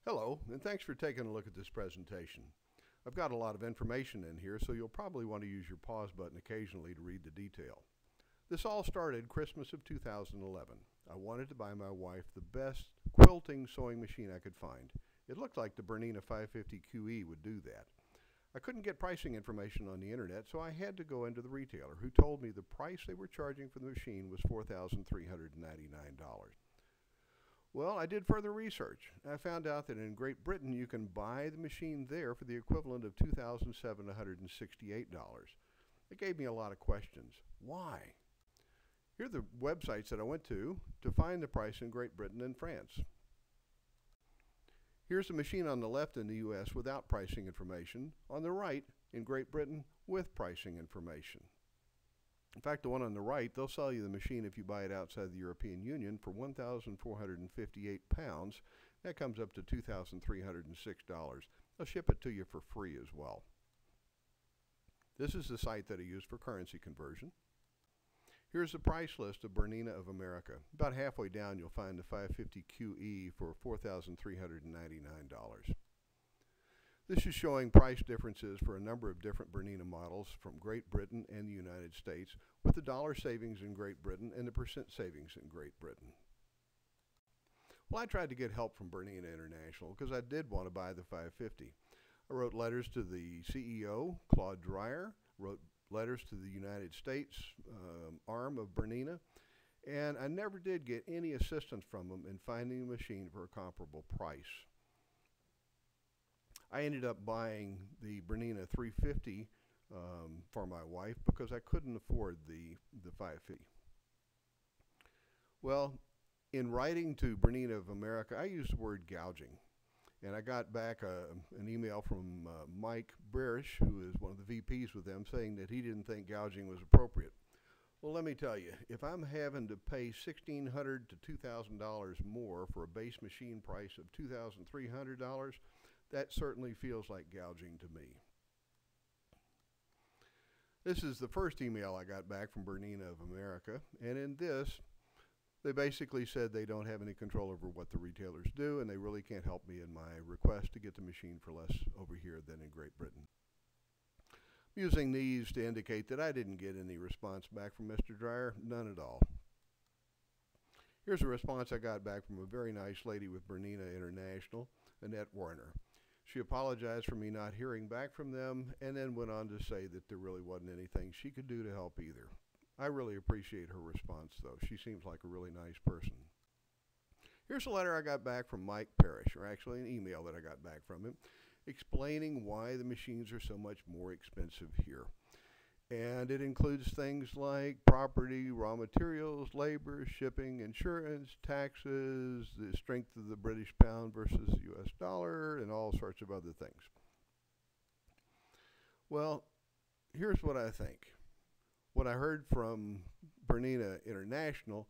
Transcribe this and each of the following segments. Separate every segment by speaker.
Speaker 1: Hello, and thanks for taking a look at this presentation. I've got a lot of information in here, so you'll probably want to use your pause button occasionally to read the detail. This all started Christmas of 2011. I wanted to buy my wife the best quilting sewing machine I could find. It looked like the Bernina 550 QE would do that. I couldn't get pricing information on the internet, so I had to go into the retailer, who told me the price they were charging for the machine was $4,399. Well, I did further research. I found out that in Great Britain you can buy the machine there for the equivalent of $2,768. It gave me a lot of questions. Why? Here are the websites that I went to find the price in Great Britain and France. Here's the machine on the left in the US without pricing information. On the right, in Great Britain, with pricing information. In fact, the one on the right, they'll sell you the machine if you buy it outside the European Union for £1,458. That comes up to $2,306. They'll ship it to you for free as well. This is the site that I used for currency conversion. Here's the price list of Bernina of America. About halfway down, you'll find the 550 QE for $4,399. This is showing price differences for a number of different Bernina models from Great Britain and the United States, with the dollar savings in Great Britain and the percent savings in Great Britain. Well, I tried to get help from Bernina International because I did want to buy the 550. I wrote letters to the CEO, Claude Dreyer, wrote letters to the United States arm of Bernina, and I never did get any assistance from them in finding a machine for a comparable price. I ended up buying the Bernina 350 for my wife because I couldn't afford the 550. Well, in writing to Bernina of America, I used the word gouging. And I got back an email from Mike Barish, who is one of the VPs with them, saying that he didn't think gouging was appropriate. Well, let me tell you, if I'm having to pay $1,600 to $2,000 more for a base machine price of $2,300, that certainly feels like gouging to me. This is the first email I got back from Bernina of America, and in this, they basically said they don't have any control over what the retailers do, and they really can't help me in my request to get the machine for less over here than in Great Britain. I'm using these to indicate that I didn't get any response back from Mr. Dreyer, none at all. Here's a response I got back from a very nice lady with Bernina International, Annette Warner. She apologized for me not hearing back from them and then went on to say that there really wasn't anything she could do to help either. I really appreciate her response, though. She seems like a really nice person. Here's a letter I got back from Mike Parrish, or actually an email that I got back from him, explaining why the machines are so much more expensive here. And it includes things like property, raw materials, labor, shipping, insurance, taxes, the strength of the British pound versus the US dollar, and all sorts of other things. Well, here's what I think. What I heard from Bernina International,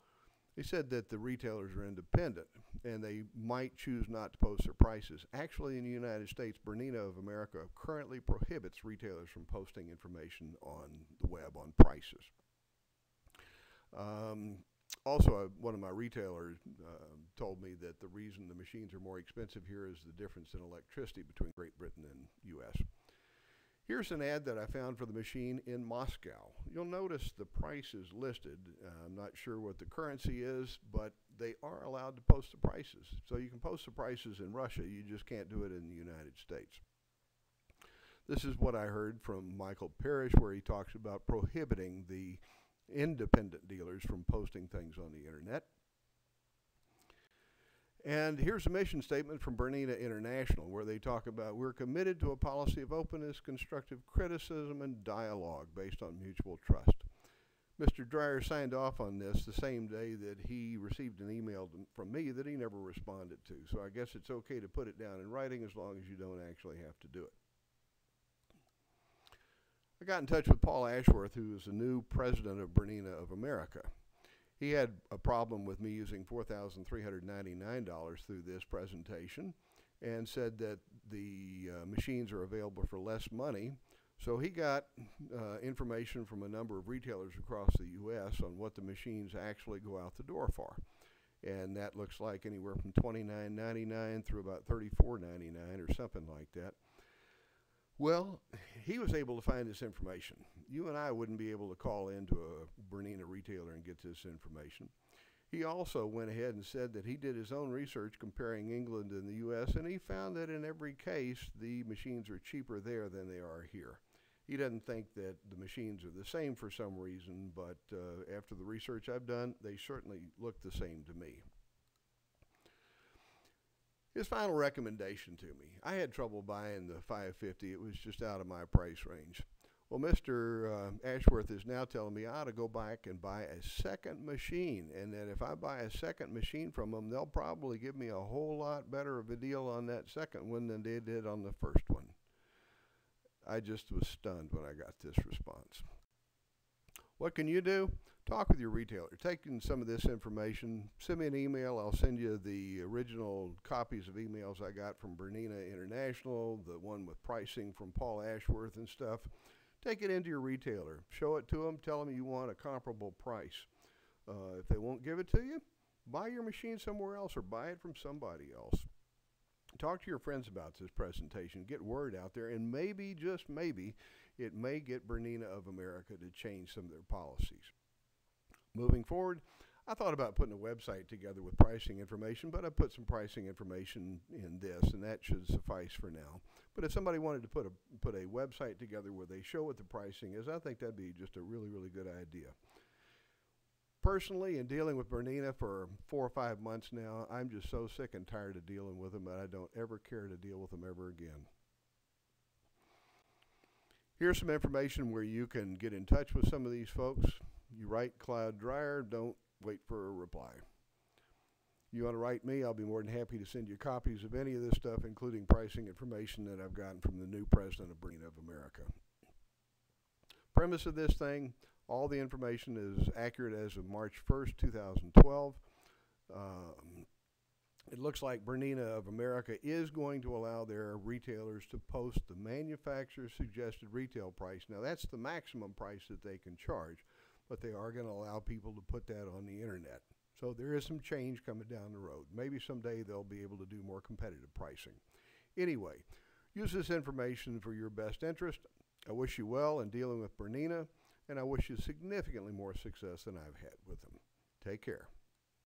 Speaker 1: they said that the retailers are independent and they might choose not to post their prices. Actually, in the United States, Bernina of America currently prohibits retailers from posting information on the web on prices. Also, one of my retailers told me that the reason the machines are more expensive here is the difference in electricity between Great Britain and US. Here's an ad that I found for the machine in Moscow. You'll notice the price is listed. I'm not sure what the currency is, but they are allowed to post the prices. So you can post the prices in Russia, you just can't do it in the United States. This is what I heard from Michael Parrish, where he talks about prohibiting the independent dealers from posting things on the internet. And here's a mission statement from Bernina International, where they talk about, we're committed to a policy of openness, constructive criticism, and dialogue based on mutual trust. Mr. Dreyer signed off on this the same day that he received an email from me that he never responded to. So I guess it's okay to put it down in writing as long as you don't actually have to do it. I got in touch with Paul Ashworth, who is the new president of Bernina of America. He had a problem with me using $4,399 through this presentation and said that the machines are available for less money. So he got information from a number of retailers across the U.S. on what the machines actually go out the door for. and that looks like anywhere from $29.99 through about $34.99 or something like that. Well, he was able to find this information. You and I wouldn't be able to call into a Bernina retailer and get this information. He also went ahead and said that he did his own research comparing England and the U.S., and he found that in every case, the machines are cheaper there than they are here. He doesn't think that the machines are the same for some reason, but after the research I've done, they certainly look the same to me. His final recommendation to me: I had trouble buying the 550. It was just out of my price range. Well, Mr. Ashworth is now telling me I ought to go back and buy a second machine, and that if I buy a second machine from them, they'll probably give me a whole lot better of a deal on that second one than they did on the first one. I just was stunned when I got this response. What can you do? Talk with your retailer. Take in some of this information. Send me an email. I'll send you the original copies of emails I got from Bernina International, the one with pricing from Paul Ashworth and stuff. Take it into your retailer. Show it to them. Tell them you want a comparable price. If they won't give it to you, buy your machine somewhere else or buy it from somebody else. Talk to your friends about this presentation. Get word out there, and maybe, just maybe, it may get Bernina of America to change some of their policies. Moving forward, I thought about putting a website together with pricing information, but I put some pricing information in this, and that should suffice for now. But if somebody wanted to put a website together where they show what the pricing is, I think that'd be just a really, really good idea. Personally, in dealing with Bernina for 4 or 5 months now, I'm just so sick and tired of dealing with them that I don't ever care to deal with them ever again. Here's some information where you can get in touch with some of these folks. You write Cloud Dryer, don't wait for a reply. You want to write me, I'll be more than happy to send you copies of any of this stuff, including pricing information that I've gotten from the new president of Bernina of America. Premise of this thing: all the information is accurate as of March 1st, 2012. It looks like Bernina of America is going to allow their retailers to post the manufacturer's suggested retail price. Now, that's the maximum price that they can charge, but they are going to allow people to put that on the internet. So there is some change coming down the road. Maybe someday they'll be able to do more competitive pricing. Anyway, use this information for your best interest. I wish you well in dealing with Bernina, and I wish you significantly more success than I've had with them. Take care.